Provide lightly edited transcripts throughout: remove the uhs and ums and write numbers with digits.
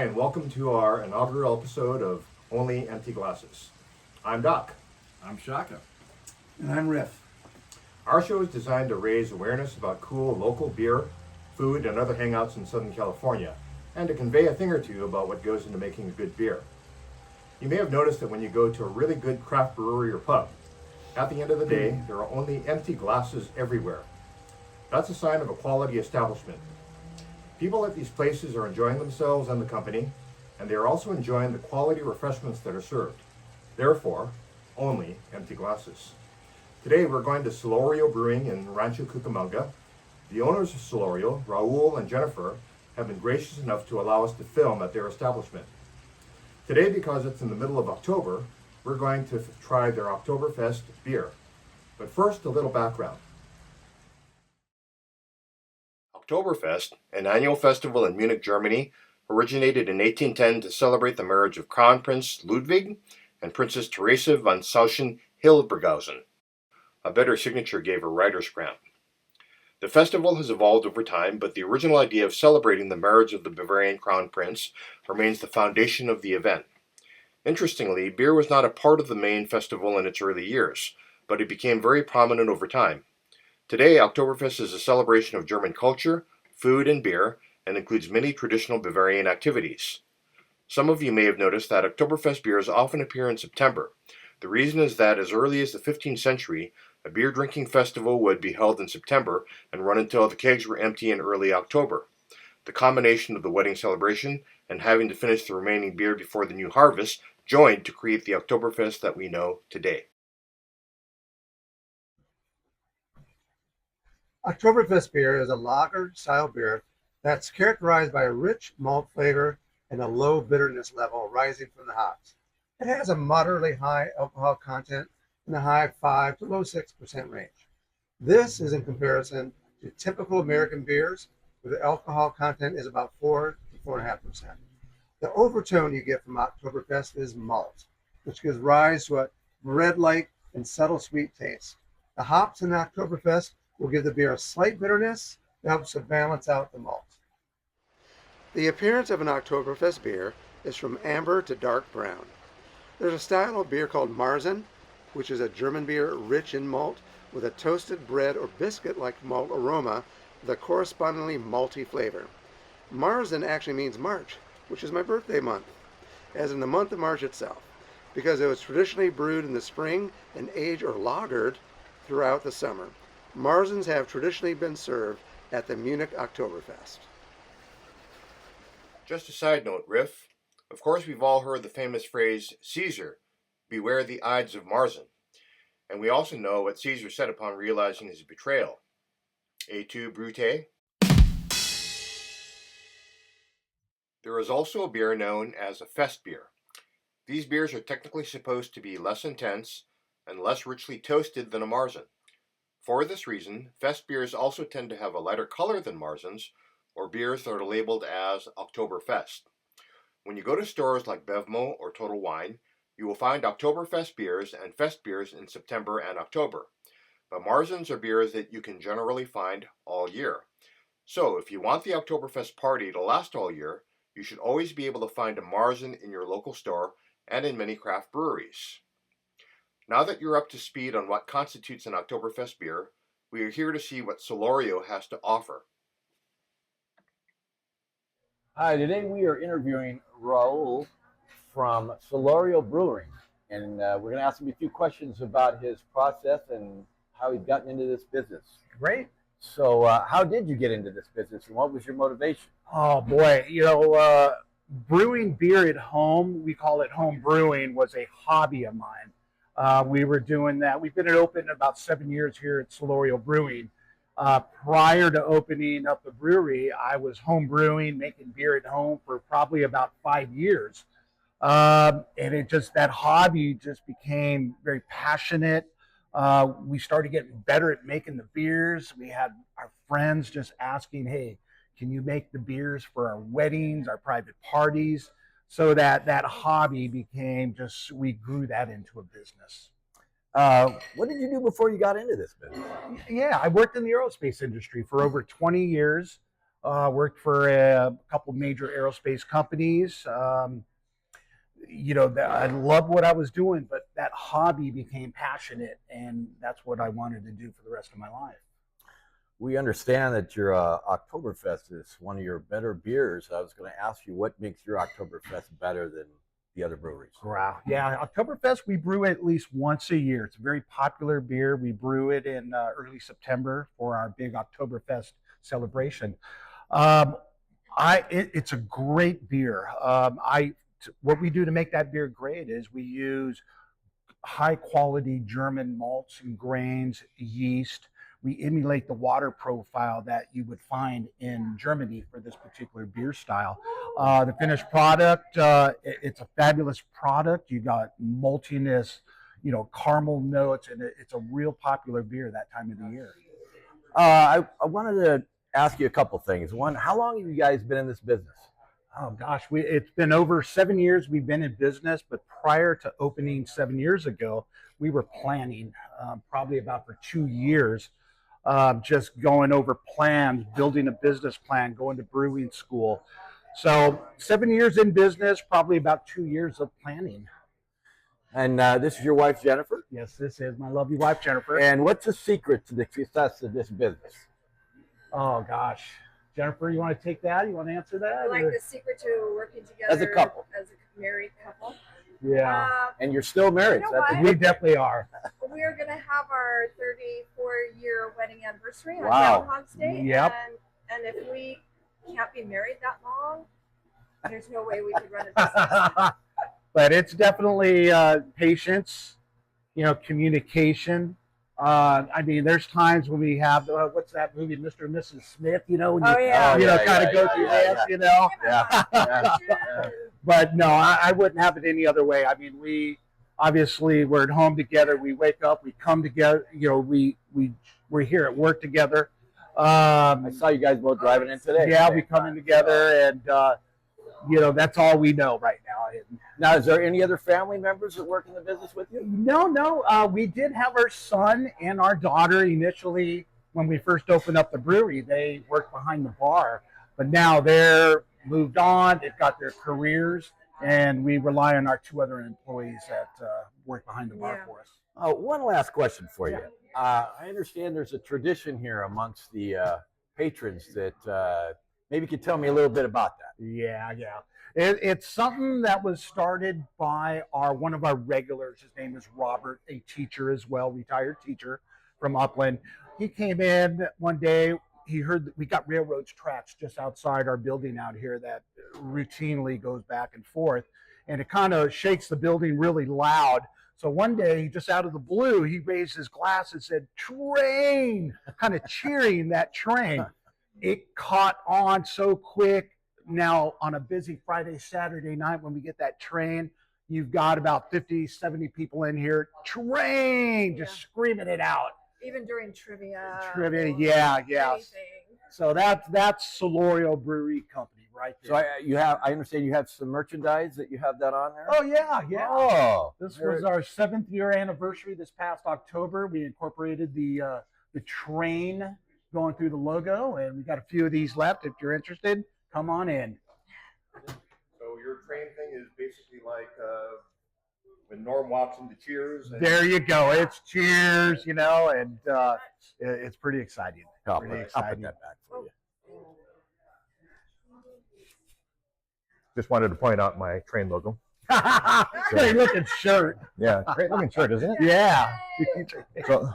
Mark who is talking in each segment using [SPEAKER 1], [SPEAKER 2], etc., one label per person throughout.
[SPEAKER 1] Hi, and welcome to our inaugural episode of Only Empty Glasses. I'm Doc.
[SPEAKER 2] I'm Shaka.
[SPEAKER 3] And I'm Riff.
[SPEAKER 1] Our show is designed to raise awareness about cool local beer, food, and other hangouts in Southern California, and to convey a thing or two about what goes into making a good beer. You may have noticed that when you go to a really good craft brewery or pub, at the end of the day, there are only empty glasses everywhere. That's a sign of a quality establishment. People at these places are enjoying themselves and the company, and they are also enjoying the quality refreshments that are served. Therefore, only empty glasses. Today we're going to Solorio Brewing in Rancho Cucamonga. The owners of Solorio, Raul and Jennifer, have been gracious enough to allow us to film at their establishment. Today, because it's in the middle of October, we're going to try their Oktoberfest beer. But first, a little background. Oktoberfest, an annual festival in Munich, Germany, originated in 1810 to celebrate the marriage of Crown Prince Ludwig and Princess Theresa von Sausen-Hildburghausen. A better signature gave her writer's crown. The festival has evolved over time, but the original idea of celebrating the marriage of the Bavarian Crown Prince remains the foundation of the event. Interestingly, beer was not a part of the main festival in its early years, but it became very prominent over time. Today, Oktoberfest is a celebration of German culture, food, and beer, and includes many traditional Bavarian activities. Some of you may have noticed that Oktoberfest beers often appear in September. The reason is that as early as the 15th century, a beer drinking festival would be held in September and run until the kegs were empty in early October. The combination of the wedding celebration and having to finish the remaining beer before the new harvest joined to create the Oktoberfest that we know today.
[SPEAKER 3] Oktoberfest beer is a lager-style beer that's characterized by a rich malt flavor and a low bitterness level rising from the hops. It has a moderately high alcohol content in the high 5 to low 6% range. This is in comparison to typical American beers, where the alcohol content is about 4 to 4.5%. The overtone you get from Oktoberfest is malt, which gives rise to a bread-like and subtle sweet taste. The hops in Oktoberfest will give the beer a slight bitterness that helps to balance out the malt. The appearance of an Oktoberfest beer is from amber to dark brown. There's a style of beer called Marzen, which is a German beer rich in malt with a toasted bread or biscuit-like malt aroma with a correspondingly malty flavor. Marzen actually means March, which is my birthday month, as in the month of March itself, because it was traditionally brewed in the spring and aged or lagered throughout the summer. Marzens have traditionally been served at the Munich Oktoberfest.
[SPEAKER 1] Just a side note, Riff. Of course, we've all heard the famous phrase, Caesar, beware the Ides of Marzen. And we also know what Caesar said upon realizing his betrayal. Et tu, Brute? There is also a beer known as a fest beer. These beers are technically supposed to be less intense and less richly toasted than a Marzen. For this reason, fest beers also tend to have a lighter color than Marzens, or beers that are labeled as Oktoberfest. When you go to stores like Bevmo or Total Wine, you will find Oktoberfest beers and fest beers in September and October. But Marzens are beers that you can generally find all year. So if you want the Oktoberfest party to last all year, you should always be able to find a Marzen in your local store and in many craft breweries. Now that you're up to speed on what constitutes an Oktoberfest beer, we are here to see what Solorio has to offer.
[SPEAKER 4] Hi, today we are interviewing Raul from Solorio Brewing, and we're going to ask him a few questions about his process and how he's gotten into this business.
[SPEAKER 5] Great.
[SPEAKER 4] So how did you get into this business, and what was your motivation?
[SPEAKER 5] Oh boy, brewing beer at home, we call it home brewing, was a hobby of mine. We were doing that. We've been open about 7 years here at Solorio Brewing. Prior to opening up the brewery, I was home brewing, making beer at home for probably about 5 years. And that hobby just became very passionate. We started getting better at making the beers. We had our friends just asking, hey, can you make the beers for our weddings, our private parties? So that hobby became we grew that into a business.
[SPEAKER 4] What did you do before you got into this business?
[SPEAKER 5] Yeah, I worked in the aerospace industry for over 20 years. Worked for a couple major aerospace companies. I loved what I was doing, but that hobby became passionate, and that's what I wanted to do for the rest of my life.
[SPEAKER 4] We understand that your Oktoberfest is one of your better beers. I was going to ask you what makes your Oktoberfest better than the other breweries.
[SPEAKER 5] Wow. Yeah, Oktoberfest, we brew it at least once a year. It's a very popular beer. We brew it in early September for our big Oktoberfest celebration. It's a great beer. What we do to make that beer great is we use high quality German malts and grains, yeast. We emulate the water profile that you would find in Germany for this particular beer style. The finished product, it's a fabulous product. You got maltiness, caramel notes, and it's a real popular beer that time of the year.
[SPEAKER 4] I wanted to ask you a couple things. One, how long have you guys been in this business?
[SPEAKER 5] Oh gosh, it's been over 7 years we've been in business, but prior to opening 7 years ago, we were planning probably about for 2 years, just going over plans, building a business plan, going to brewing school. So 7 years in business, probably about 2 years of planning.
[SPEAKER 4] And this is your wife, Jennifer?
[SPEAKER 5] Yes, this is my lovely wife, Jennifer.
[SPEAKER 4] And what's the secret to the success of this business?
[SPEAKER 5] Oh gosh. Jennifer, you want to take that? You want to answer that?
[SPEAKER 2] The secret to working together
[SPEAKER 4] as a couple,
[SPEAKER 2] as a married couple.
[SPEAKER 5] Yeah,
[SPEAKER 4] and you're still married.
[SPEAKER 5] We definitely are.
[SPEAKER 2] We're going to have our 34-year wedding anniversary on
[SPEAKER 4] Wow.
[SPEAKER 2] Groundhog's Day.
[SPEAKER 5] Yep.
[SPEAKER 2] And if we can't be married that long, there's no way we could run a business.
[SPEAKER 5] But it's definitely patience, communication. There's times when we have what's that movie, Mr. and Mrs. Smith? When you, kind of go through this,
[SPEAKER 4] Yeah.
[SPEAKER 5] But no, I wouldn't have it any other way. We're at home together. We wake up, we come together. We're here at work together.
[SPEAKER 4] I saw you guys both driving in today.
[SPEAKER 5] Yeah, we come in together, and that's all we know right now.
[SPEAKER 4] Now, is there any other family members that work in the business with you?
[SPEAKER 5] No. We did have our son and our daughter initially when we first opened up the brewery. They worked behind the bar, but now they're moved on. They've got their careers, and we rely on our 2 other employees that work behind the bar for us.
[SPEAKER 4] One last question for you. I understand there's a tradition here amongst the patrons that maybe you could tell me a little bit about that.
[SPEAKER 5] Yeah. It's something that was started by one of our regulars. His name is Robert, a teacher as well, retired teacher from Upland. He came in one day. He heard that we got railroad tracks just outside our building out here that routinely goes back and forth, and it kind of shakes the building really loud. So one day, just out of the blue, he raised his glass and said, "Train!" kind of cheering that train. It caught on so quick. Now, on a busy Friday, Saturday night, when we get that train, you've got about 50, 70 people in here, train, just screaming it out.
[SPEAKER 2] Even during trivia.
[SPEAKER 5] Yeah.
[SPEAKER 2] Anything.
[SPEAKER 5] So that's Solorio Brewery Company right there.
[SPEAKER 4] So I understand you have some merchandise that you have that on there?
[SPEAKER 5] Oh, yeah.
[SPEAKER 4] Oh.
[SPEAKER 5] This was our 7th year anniversary this past October. We incorporated the train going through the logo, and we got a few of these left. If you're interested, come on in.
[SPEAKER 1] So your train thing is basically like when Norm walks into Cheers.
[SPEAKER 5] There you go. It's Cheers, and it's pretty exciting.
[SPEAKER 4] I'll put that back for you.
[SPEAKER 1] Just wanted to point out my train logo.
[SPEAKER 5] Great looking shirt.
[SPEAKER 1] Yeah, great looking shirt, isn't it?
[SPEAKER 5] Yeah.
[SPEAKER 1] So,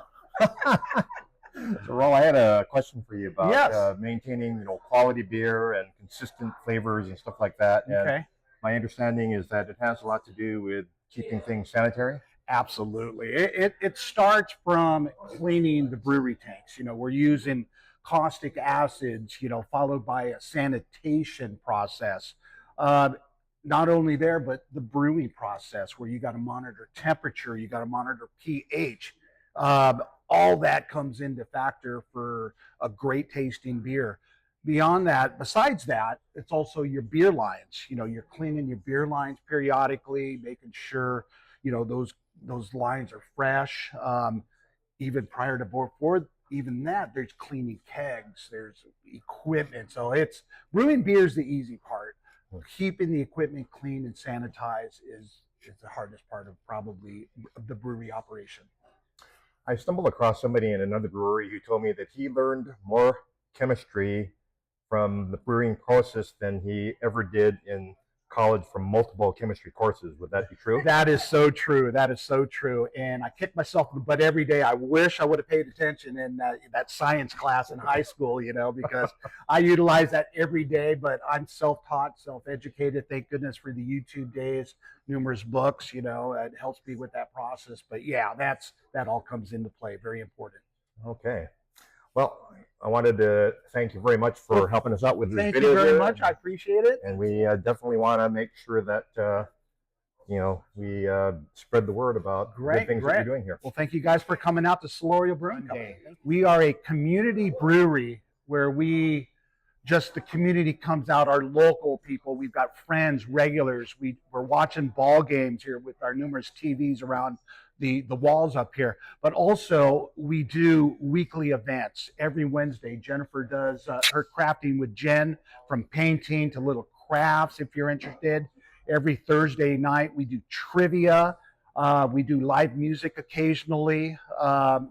[SPEAKER 1] Raul, I had a question for you about maintaining, quality beer and consistent flavors and stuff like that. And
[SPEAKER 5] Okay.
[SPEAKER 1] my understanding is that it has a lot to do with keeping things sanitary.
[SPEAKER 5] Absolutely. It starts from cleaning the brewery tanks. We're using caustic acids, followed by a sanitation process. Not only there, but the brewing process where you got to monitor temperature, you got to monitor pH. All that comes into factor for a great tasting beer. Beyond that, besides that, it's also your beer lines. You're cleaning your beer lines periodically, making sure, those lines are fresh. Even prior to before even that, there's cleaning kegs, there's equipment. So it's brewing beer is the easy part. Keeping the equipment clean and sanitized is the hardest part of probably the brewery operation.
[SPEAKER 1] I stumbled across somebody in another brewery who told me that he learned more chemistry from the brewing process than he ever did in college from multiple chemistry courses. Would that be true?
[SPEAKER 5] That is so true. That is so true. And I kick myself in the butt every day. I wish I would have paid attention in that science class in high school, because I utilize that every day, but I'm self-taught, self-educated. Thank goodness for the YouTube days, numerous books, it helps me with that process. But yeah, that all comes into play. Very important.
[SPEAKER 1] Okay. Well, I wanted to thank you very much for helping us out with this video.
[SPEAKER 5] Thank you very much. I appreciate it.
[SPEAKER 1] And we definitely want to make sure that, we spread the word about the things that you're doing here.
[SPEAKER 5] Well, thank you guys for coming out to Solorio Brewing Company. We are a community brewery where the community comes out, our local people. We've got friends, regulars. We're watching ball games here with our numerous TVs around the walls up here, but also we do weekly events every Wednesday. Jennifer does her crafting with Jen, from painting to little crafts if you're interested. Every Thursday night we do trivia. We do live music occasionally.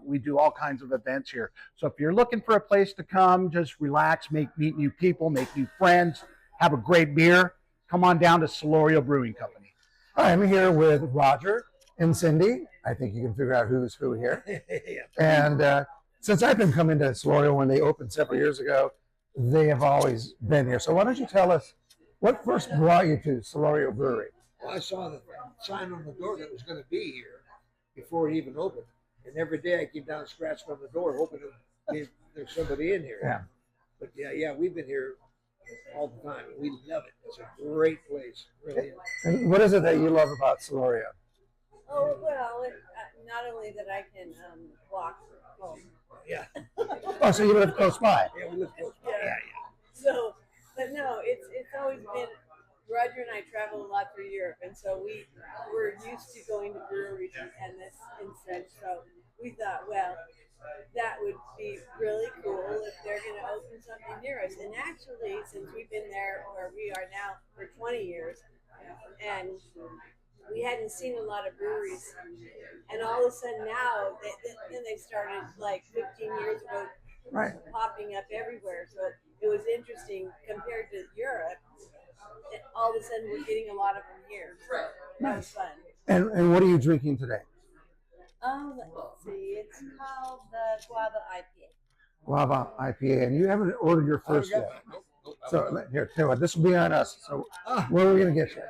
[SPEAKER 5] We do all kinds of events here. So if you're looking for a place to come, just relax, meet new people, make new friends, have a great beer, come on down to Solorio Brewing Company.
[SPEAKER 3] I'm here with Roger and Cindy. I think you can figure out who's who here. And since I've been coming to Solorio when they opened several years ago, they have always been here. So why don't you tell us what first brought you to Solorio Brewery?
[SPEAKER 6] Well, I saw the sign on the door that it was going to be here before it even opened. And every day I keep down scratching on the door, hoping there's somebody in here.
[SPEAKER 3] Yeah.
[SPEAKER 6] But yeah, we've been here all the time. We love it. It's a great place. Really is.
[SPEAKER 3] And what is it that you love about Solorio?
[SPEAKER 2] Oh, well, not only that I can walk home.
[SPEAKER 6] Yeah.
[SPEAKER 3] Oh, so you live close by.
[SPEAKER 6] Yeah, we live close by. Yeah.
[SPEAKER 2] So, but no, it's always been, Roger and I travel a lot through Europe, and so we're used to going to breweries and this and such. So we thought, well, that would be really cool if they're going to open something near us. And actually, since we've been there where we are now for 20 years, and we hadn't seen a lot of breweries, and all of a sudden now, then they started like 15 years ago,
[SPEAKER 3] Right.
[SPEAKER 2] popping up everywhere. So it was interesting compared to Europe. All of a sudden, we're getting a lot of them here. So that was fun.
[SPEAKER 3] And what are you drinking today?
[SPEAKER 2] Let's see. It's called the Guava IPA.
[SPEAKER 3] Guava IPA. And you haven't ordered your first yet. So here, tell you what, this will be on us. So where are we going to get you?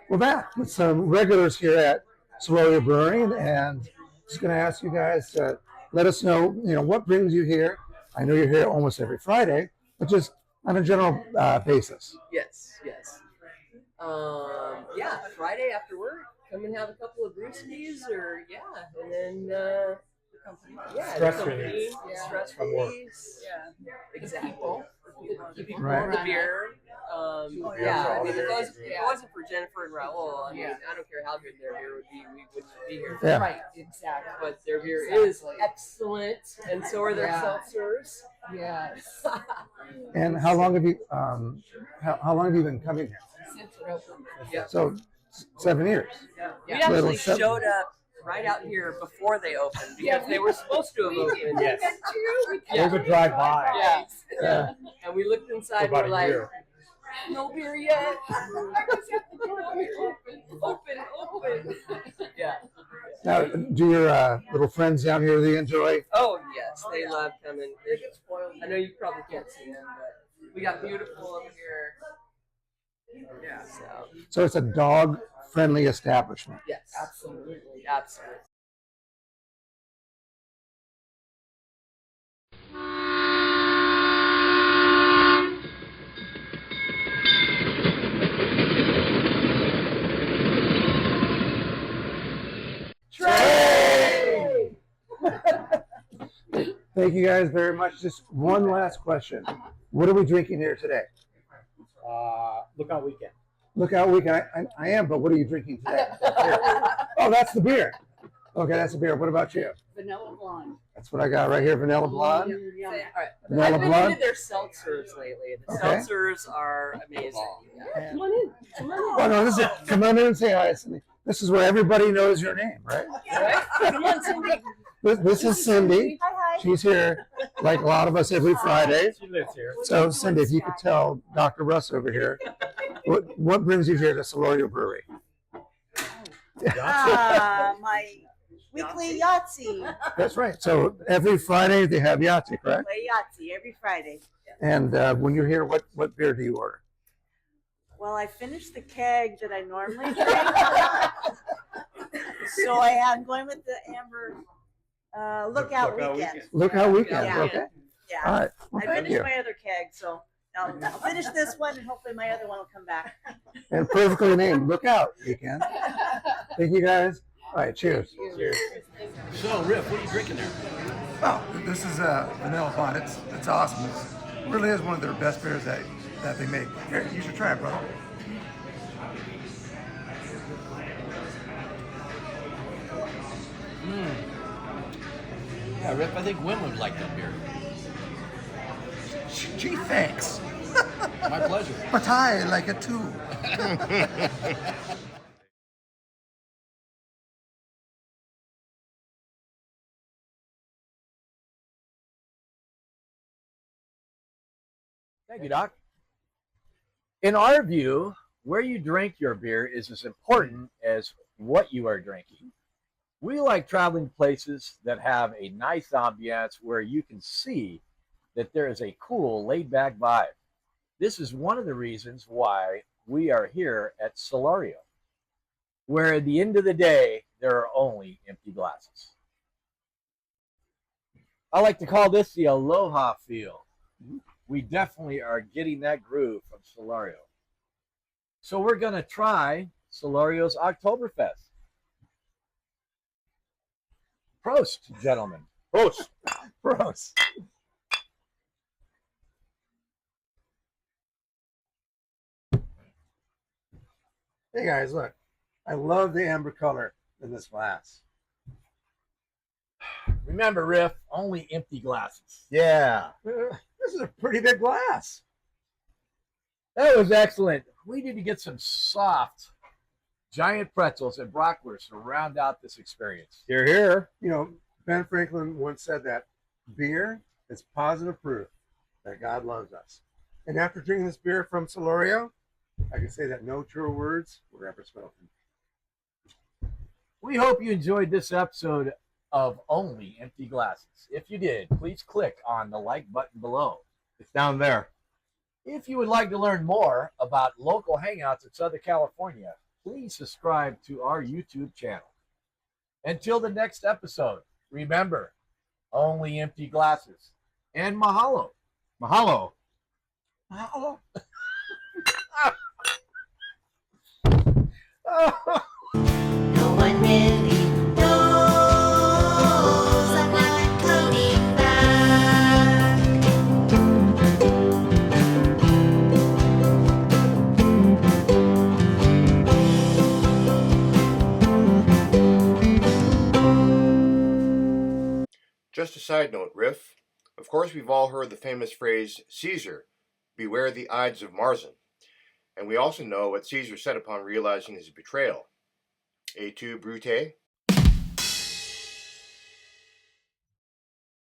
[SPEAKER 3] We're back with some regulars here at Solorio Brewing, and just going to ask you guys to let us know, what brings you here. I know you're here almost every Friday, but just on a general basis.
[SPEAKER 7] Yes. Friday after work, come and have a couple of brewskis, and then
[SPEAKER 5] Stress release.
[SPEAKER 7] Stress
[SPEAKER 5] From work.
[SPEAKER 7] release. Yeah, exactly. Keep people
[SPEAKER 3] Right.
[SPEAKER 7] on the beer. If it wasn't for Jennifer and Raul, I don't care how good their beer would be, we wouldn't be here.
[SPEAKER 3] Yeah.
[SPEAKER 7] Right, exactly. But their beer is excellent, and so are their seltzers.
[SPEAKER 8] Yes.
[SPEAKER 3] And how long have you been coming here?
[SPEAKER 8] Since it opened.
[SPEAKER 7] Yeah.
[SPEAKER 3] So 7 years.
[SPEAKER 7] We actually
[SPEAKER 3] Little seven.
[SPEAKER 7] showed up right out here before they opened because they were supposed to have opened.
[SPEAKER 5] Yes.
[SPEAKER 7] Yeah.
[SPEAKER 5] We would drive by.
[SPEAKER 7] Yeah.
[SPEAKER 3] Yeah.
[SPEAKER 7] And we looked inside and
[SPEAKER 5] For about
[SPEAKER 7] we're
[SPEAKER 5] a
[SPEAKER 7] like,
[SPEAKER 5] year.
[SPEAKER 7] no beer yet. Open. Yeah.
[SPEAKER 3] Now, do your little friends down here, they enjoy?
[SPEAKER 7] Oh, yes. They love coming. They get spoiled. I know you probably can't see them, but we got beautiful over here. Yeah.
[SPEAKER 3] So it's a dog-friendly establishment.
[SPEAKER 7] Yes. Absolutely. Absolutely.
[SPEAKER 3] Thank you guys very much. Just one last question. What are we drinking here today?
[SPEAKER 5] Lookout Weekend.
[SPEAKER 3] Lookout Weekend. I am, but what are you drinking today? Oh, that's the beer. Okay, that's the beer. What about you?
[SPEAKER 8] Vanilla blonde.
[SPEAKER 3] That's what I got right here, vanilla blonde.
[SPEAKER 7] All right.
[SPEAKER 3] Vanilla
[SPEAKER 7] I've been
[SPEAKER 3] blonde.
[SPEAKER 7] into their seltzers lately. The
[SPEAKER 3] Okay.
[SPEAKER 7] seltzers are amazing. Yeah, come on in. Come on in.
[SPEAKER 3] Oh, no, this is, come on in and say hi, Cindy. This is where everybody knows your name, right?
[SPEAKER 7] Right? Come on, Cindy.
[SPEAKER 3] This is Cindy.
[SPEAKER 2] Hi.
[SPEAKER 3] She's here, like a lot of us, every Friday.
[SPEAKER 5] She lives here.
[SPEAKER 3] So, Cindy, if you could tell Dr. Russ over here, what brings you here to Solorio Brewery?
[SPEAKER 9] My weekly Yahtzee.
[SPEAKER 3] That's right. So every Friday they have Yahtzee, correct?
[SPEAKER 9] Play Yahtzee every Friday.
[SPEAKER 3] And when you're here, what beer do you order?
[SPEAKER 9] Well, I finished the keg that I normally drink. So I'm going with the Amber Lookout Weekend.
[SPEAKER 3] Lookout Weekend.
[SPEAKER 9] Yeah.
[SPEAKER 3] Okay.
[SPEAKER 9] Yeah.
[SPEAKER 3] All right. Well,
[SPEAKER 9] I
[SPEAKER 3] thank
[SPEAKER 9] finished
[SPEAKER 3] you.
[SPEAKER 9] my other keg, so I'll finish this one and hopefully my other one will come back.
[SPEAKER 3] And perfectly named Lookout Weekend. Thank you, guys. All right. Cheers.
[SPEAKER 4] Cheers. So, Riff, what are you drinking there?
[SPEAKER 3] Oh, this is vanilla blonde. It's awesome. It really is one of their best beers that they make. Here, you should try it, brother.
[SPEAKER 4] Yeah, Riff, I think Wim would like that beer.
[SPEAKER 3] Gee, thanks.
[SPEAKER 4] My pleasure.
[SPEAKER 3] But I like it too.
[SPEAKER 4] Thank you, Doc. In our view, where you drink your beer is as important as what you are drinking. We like traveling places that have a nice ambiance where you can see that there is a cool, laid-back vibe. This is one of the reasons why we are here at Solorio, where at the end of the day, there are only empty glasses. I like to call this the Aloha feel. We definitely are getting that groove from Solorio. So we're going to try Solorio's Oktoberfest. Prost, gentlemen. Prost.
[SPEAKER 3] Gross. Hey guys, look. I love the amber color in this glass.
[SPEAKER 4] Remember, Riff, only empty glasses.
[SPEAKER 3] Yeah. This is a pretty big glass.
[SPEAKER 4] That was excellent. We need to get some soft, giant pretzels and bratwurst to round out this experience.
[SPEAKER 3] Here, here. You know, Ben Franklin once said that beer is positive proof that God loves us. And after drinking this beer from Solorio, I can say that no truer words were ever spoken.
[SPEAKER 4] We hope you enjoyed this episode of Only Empty Glasses. If you did, please click on the like button below.
[SPEAKER 3] It's down there.
[SPEAKER 4] If you would like to learn more about local hangouts in Southern California, please subscribe to our YouTube channel. Until the next episode, remember, only empty glasses. And mahalo.
[SPEAKER 3] Mahalo.
[SPEAKER 4] Mahalo.
[SPEAKER 10] No one really knows. I'm not coming back.
[SPEAKER 1] Just a side note, Riff. Of course, we've all heard the famous phrase, Caesar, beware the Ides of Marzen. And we also know what Caesar said upon realizing his betrayal. Et tu, Brute?